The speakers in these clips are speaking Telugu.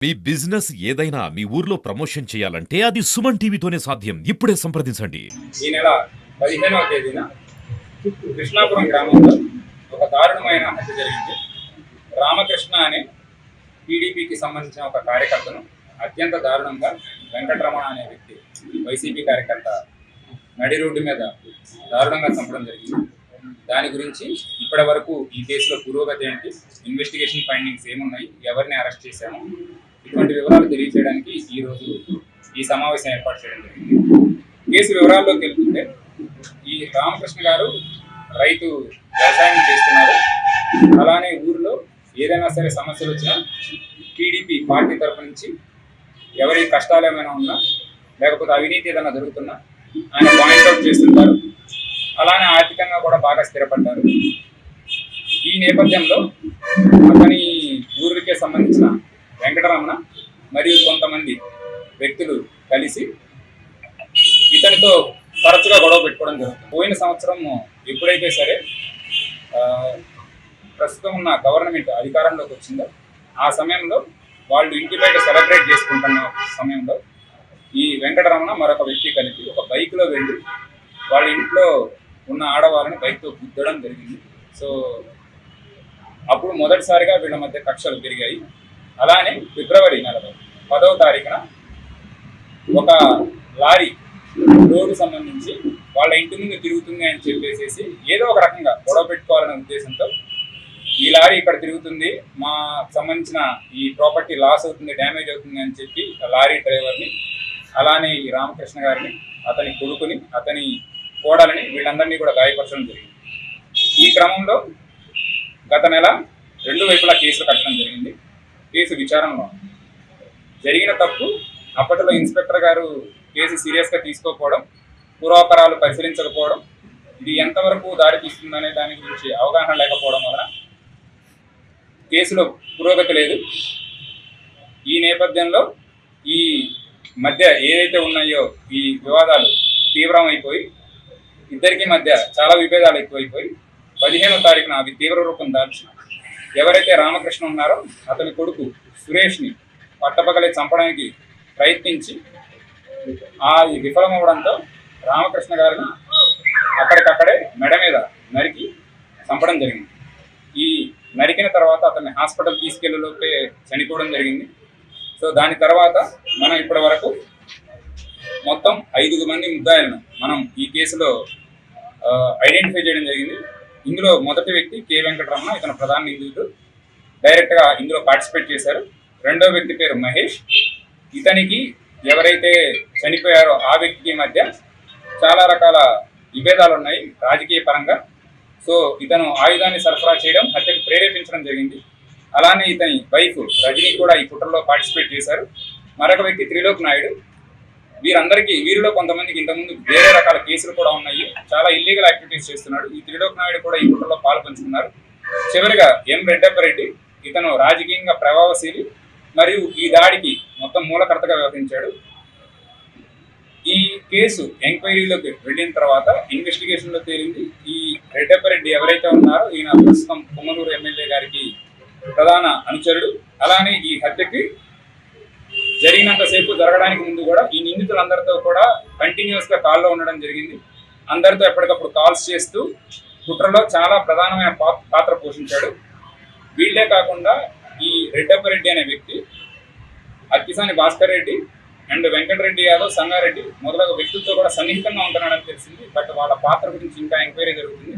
మీ బిజినెస్ ఏదైనా మీ ఊర్లో ప్రమోషన్ చేయాలంటే అది సుమన్ టీవీతోనే సాధ్యం. ఇప్పుడే సంప్రదించండి. ఈ నెల 15వ తేదీన కృష్ణాపురం గ్రామంలో ఒక దారుణమైన హత్య జరిగింది. రామకృష్ణ అనే టీడీపీకి సంబంధించిన ఒక కార్యకర్తను అత్యంత దారుణంగా వెంకటరమణ అనే వ్యక్తి వైసీపీ కార్యకర్త నడి రోడ్డు మీద దారుణంగా చంపడం జరిగింది. దాని గురించి ఇప్పటి వరకు ఈ కేసులో పురోగతి ఏంటి, ఇన్వెస్టిగేషన్ ఫైండింగ్స్ ఏమున్నాయి, ఎవరిని అరెస్ట్ చేశాము, ఇటువంటి వివరాలు తెలియజేయడానికి ఈరోజు ఈ సమావేశం ఏర్పాటు చేయడం జరిగింది. కేసు వివరాల్లోకి వెళ్తుంటే, ఈ రామకృష్ణ గారు రైతు వ్యవసాయం చేస్తున్నారు. అలానే ఊరిలో ఏదైనా సరే సమస్యలు వచ్చినా టీడీపీ పార్టీ తరఫు నుంచి ఎవరి కష్టాలు ఏమైనా ఉన్నా లేకపోతే అవినీతి ఏదైనా జరుగుతున్నా ఆయన పాయింట్అవుట్ చేస్తుంటారు. అలానే ఆర్థికంగా కూడా బాగా స్థిరపడ్డారు. ఈ నేపథ్యంలో అతని ఊరికే సంబంధించిన వెంకటరమణ మరియు కొంతమంది వ్యక్తులు కలిసి ఇతనితో తరచుగా గొడవ పెట్టుకోవడం జరుగుతుంది. పోయిన సంవత్సరం ఎప్పుడైతే సరే ప్రస్తుతం ఉన్న గవర్నమెంట్ అధికారంలోకి వచ్చిందో ఆ సమయంలో వాళ్ళు ఇంటి బయట సెలబ్రేట్ చేసుకుంటున్న సమయంలో ఈ వెంకటరమణ మరొక వ్యక్తి కలిపి ఒక బైక్లో వెళ్ళి వాళ్ళ ఇంట్లో ఉన్న ఆడవాళ్ళని బైక్తో గుద్దడం జరిగింది. సో అప్పుడు మొదటిసారిగా వీళ్ళ మధ్య కక్షలు పెరిగాయి. అలానే ఫిబ్రవరి 10వ తారీఖున ఒక లారీ రోడ్డు సంబంధించి వాళ్ళ ఇంటి ముందు తిరుగుతుంది అని చెప్పేసి ఏదో ఒక రకంగా గొడవ పెట్టుకోవాలనే ఉద్దేశంతో ఈ లారీ ఇక్కడ తిరుగుతుంది, మా సంబంధించిన ఈ ప్రాపర్టీ లాస్ అవుతుంది, డ్యామేజ్ అవుతుంది అని చెప్పి లారీ డ్రైవర్ని అలానే ఈ రామకృష్ణ గారిని అతని కొడుకుని అతని కోడలని వీళ్ళందరినీ కూడా గాయపరచడం జరిగింది. ఈ క్రమంలో గత నెల 2 వైపులా కేసులు కట్టడం జరిగింది. కేసు విచారణలో జరిగిన తప్పు అప్పట్లో ఇన్స్పెక్టర్ గారు కేసు సీరియస్గా తీసుకోకపోవడం, పూర్వాపరాలు పరిశీలించకపోవడం, ఇది ఎంతవరకు దారితీస్తుందనే దాని గురించి అవగాహన లేకపోవడం వలన కేసులో పురోగతి లేదు. ఈ నేపథ్యంలో ఈ మధ్య ఏదైతే ఉన్నాయో ఈ వివాదాలు తీవ్రమైపోయి ఇద్దరికి మధ్య చాలా విభేదాలు ఎక్కువైపోయి 15వ తారీఖున అవి తీవ్ర రూపం దాల్చి ఎవరైతే రామకృష్ణ ఉన్నారో అతని కొడుకు సురేష్ని పట్టపగలే చంపడానికి ప్రయత్నించి ఆ విఫలమవడంతో రామకృష్ణ గారిని అక్కడికక్కడే మెడ మీద నరికి చంపడం జరిగింది. ఈ నరికిన తర్వాత అతన్ని హాస్పిటల్ తీసుకెళ్లేలోపే చనిపోవడం జరిగింది. సో దాని తర్వాత మనం ఇప్పటి వరకు మొత్తం 5 మంది ముద్దాయిలను మనం ఈ కేసులో ఐడెంటిఫై చేయడం జరిగింది. ఇందులో మొదటి వ్యక్తి కె వెంకటరమణ, ఇతను ప్రధాన నిందితుడు, డైరెక్ట్గా ఇందులో పార్టిసిపేట్ చేశారు. రెండో వ్యక్తి పేరు మహేష్, ఇతనికి ఎవరైతే చనిపోయారో ఆ వ్యక్తికి మధ్య చాలా రకాల విభేదాలు ఉన్నాయి రాజకీయ పరంగా. సో ఇతను ఆయుధాన్ని సరఫరా చేయడం, హత్యకు ప్రేరేపించడం జరిగింది. అలానే ఇతని వైఫ్ రజనీ కూడా ఈ కుట్రలో పార్టిసిపేట్ చేశారు. మరొక వ్యక్తి త్రిలోక్ నాయుడు. వీరిలో కొంతమందికి ఇంతకుముందు వేరే రకాల కేసులు కూడా ఉన్నాయి, చాలా ఇల్లీగల్ యాక్టివిటీస్ చేస్తున్నాడు. ఈ త్రిలోక్ నాయుడు కూడా ఈ కుట్రలో పాల్పంచుకున్నారు. చివరిగా ఎం రెడ్డప్పరెడ్డి, ఇతను రాజకీయంగా ప్రభావశీలి మరియు ఈ దాడికి మొత్తం మూలకర్తగా వ్యవహరించాడు. ఈ కేసు ఎంక్వైరీలోకి వెళ్ళిన తర్వాత ఇన్వెస్టిగేషన్లో తేలింది, ఈ రెడ్డప్పరెడ్డి ఎవరైతే ఉన్నారో ఈయన ప్రస్తుతం పొంగనూరు ఎమ్మెల్యే గారికి ప్రధాన అనుచరుడు. అలానే ఈ హత్యకి జరిగినంతసేపు జరగడానికి ముందు కూడా ఈ నిందితులందరితో కూడా కంటిన్యూస్గా కాల్లో ఉండడం జరిగింది. అందరితో ఎప్పటికప్పుడు కాల్స్ చేస్తూ కుట్రలో చాలా ప్రధానమైన పాత్ర పోషించాడు. వీళ్ళే కాకుండా ఈ రెడ్డప్పరెడ్డి అనే వ్యక్తి అక్కిసాని భాస్కర్ రెడ్డి అండ్ వెంకటరెడ్డి యాదవ్, సంగారెడ్డి మొదలగు వ్యక్తులతో కూడా సన్నిహితంగా ఉంటున్నాడని తెలిసింది. బట్ వాళ్ళ పాత్ర గురించి ఇంకా ఎంక్వైరీ జరుగుతుంది.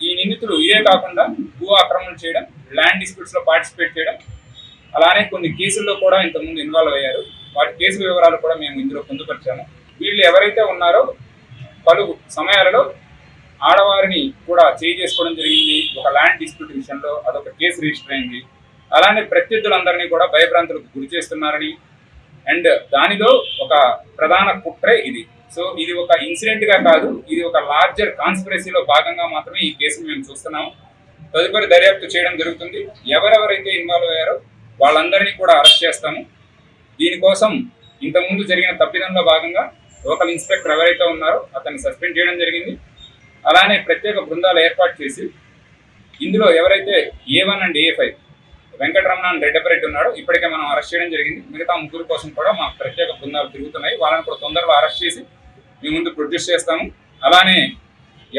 ఈ నిందితులు ఇదే కాకుండా భూ ఆక్రమణ చేయడం, ల్యాండ్ డిస్ప్యూట్స్లో పార్టిసిపేట్ చేయడం, అలానే కొన్ని కేసుల్లో కూడా ఇంతకుముందు ఇన్వాల్వ్ అయ్యారు. వాటి కేసుల వివరాలు కూడా మేము ఇందులో పొందుపరిచాము. వీళ్ళు ఎవరైతే ఉన్నారో పలు సమయాలలో ఆడవారిని కూడా చేయి చేసుకోవడం జరిగింది. ఒక ల్యాండ్ డిస్ప్యూట్ విషయంలో అదొక కేసు రిజిస్టర్ అయింది. అలానే ప్రత్యర్థులందరినీ కూడా భయభ్రాంతులకు గురి చేస్తున్నారని, అండ్ దానిలో ఒక ప్రధాన కుట్రే ఇది. సో ఇది ఒక ఇన్సిడెంట్గా కాదు, ఇది ఒక లార్జర్ కాన్స్పిరసీలో భాగంగా మాత్రమే ఈ కేసును మేము చూస్తున్నాము. తదుపరి దర్యాప్తు చేయడం జరుగుతుంది. ఎవరెవరైతే ఇన్వాల్వ్ అయ్యారో వాళ్ళందరినీ కూడా అరెస్ట్ చేస్తాము. దీనికోసం ఇంతకుముందు జరిగిన తప్పిదంలో భాగంగా లోకల్ ఇన్స్పెక్టర్ ఎవరైతే ఉన్నారో అతన్ని సస్పెండ్ చేయడం జరిగింది. అలానే ప్రత్యేక బృందాలు ఏర్పాటు చేసి ఇందులో ఎవరైతే A1 అండ్ A5 వెంకటరమణ అని రెడ్డపరెడ్డి ఉన్నాడు. ఇప్పటికే మనం అరెస్ట్ చేయడం జరిగింది. మిగతా ముగ్గురు కోసం కూడా మా ప్రత్యేక బృందాలు తిరుగుతున్నాయి. వాళ్ళని కూడా తొందరలో అరెస్ట్ చేసి మీ ముందు ప్రొడ్యూస్ చేస్తాము. అలానే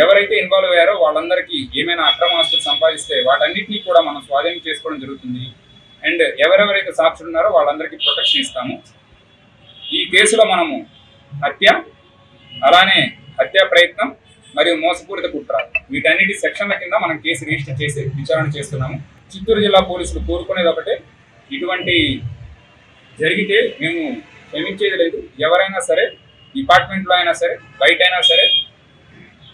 ఎవరైతే ఇన్వాల్వ్ అయ్యారో వాళ్ళందరికీ ఏమైనా అక్రమ ఆస్తులు సంపాదిస్తే వాటన్నిటినీ కూడా మనం స్వాధీనం చేసుకోవడం జరుగుతుంది. అండ్ ఎవరెవరైతే సాక్షులు ఉన్నారో వాళ్ళందరికీ ప్రొటెక్షన్ ఇస్తాము. ఈ కేసులో మనము హత్య, అలానే హత్యా ప్రయత్నం మరియు మోసపూరిత కుట్ర వీటన్నిటి సెక్షన్ల కింద మనం కేసు రిజిస్టర్ చేసి విచారణ చేస్తున్నాము. చిత్తూరు జిల్లా పోలీసులు కోరుకునేది ఒకటే, ఇటువంటి జరిగితే మేము క్షమించేది లేదు. ఎవరైనా సరే, డిపార్ట్మెంట్లో అయినా సరే, బయట అయినా సరే,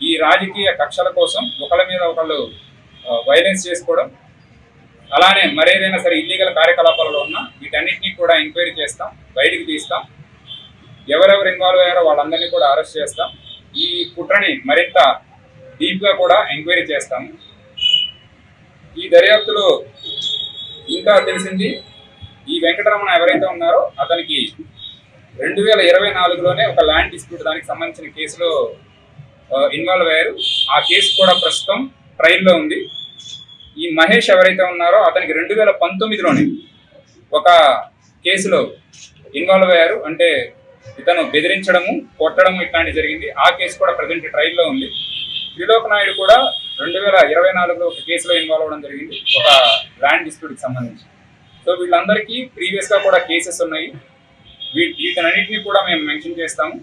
ఈ రాజకీయ కక్షల కోసం ఒకళ్ళ మీద ఒకళ్ళు వైలెన్స్ చేసుకోవడం, అలానే మరేదైనా సరే ఇల్లీగల్ కార్యకలాపాలలో ఉన్నా వీటన్నిటినీ కూడా ఎంక్వైరీ చేస్తాం, బయటికి తీస్తాం. ఎవరెవరు ఇన్వాల్వ్ అయ్యారో వాళ్ళందరినీ కూడా అరెస్ట్ చేస్తాం. ఈ కుట్రని మరింత డీప్గా కూడా ఎంక్వైరీ చేస్తాము. ఈ దర్యాప్తులో ఇంకా తెలిసింది, ఈ వెంకటరమణ ఎవరైతే ఉన్నారో అతనికి 2024లోనే ఒక ల్యాండ్ డిస్ప్యూట్ దానికి సంబంధించిన కేసులో ఇన్వాల్వ్ అయ్యారు. ఆ కేసు కూడా ప్రస్తుతం ట్రయల్లో ఉంది. ఈ మహేష్ ఎవరైతే ఉన్నారో అతనికి 2019లోనే ఒక కేసులో ఇన్వాల్వ్ అయ్యారు. అంటే ఇతను బెదిరించడము, కొట్టడము ఇట్లాంటివి జరిగింది. ఆ కేసు కూడా ప్రజెంట్ ట్రయల్లో ఉంది. త్రిలోక్ నాయుడు కూడా 2024లో ఒక కేసులో ఇన్వాల్వ్ అవ్వడం జరిగింది, ఒక ల్యాండ్ డిస్ప్యూట్కి సంబంధించి. సో వీళ్ళందరికీ ప్రీవియస్గా కూడా కేసెస్ ఉన్నాయి. వీటన్నిటిని కూడా మేము మెన్షన్ చేస్తాము.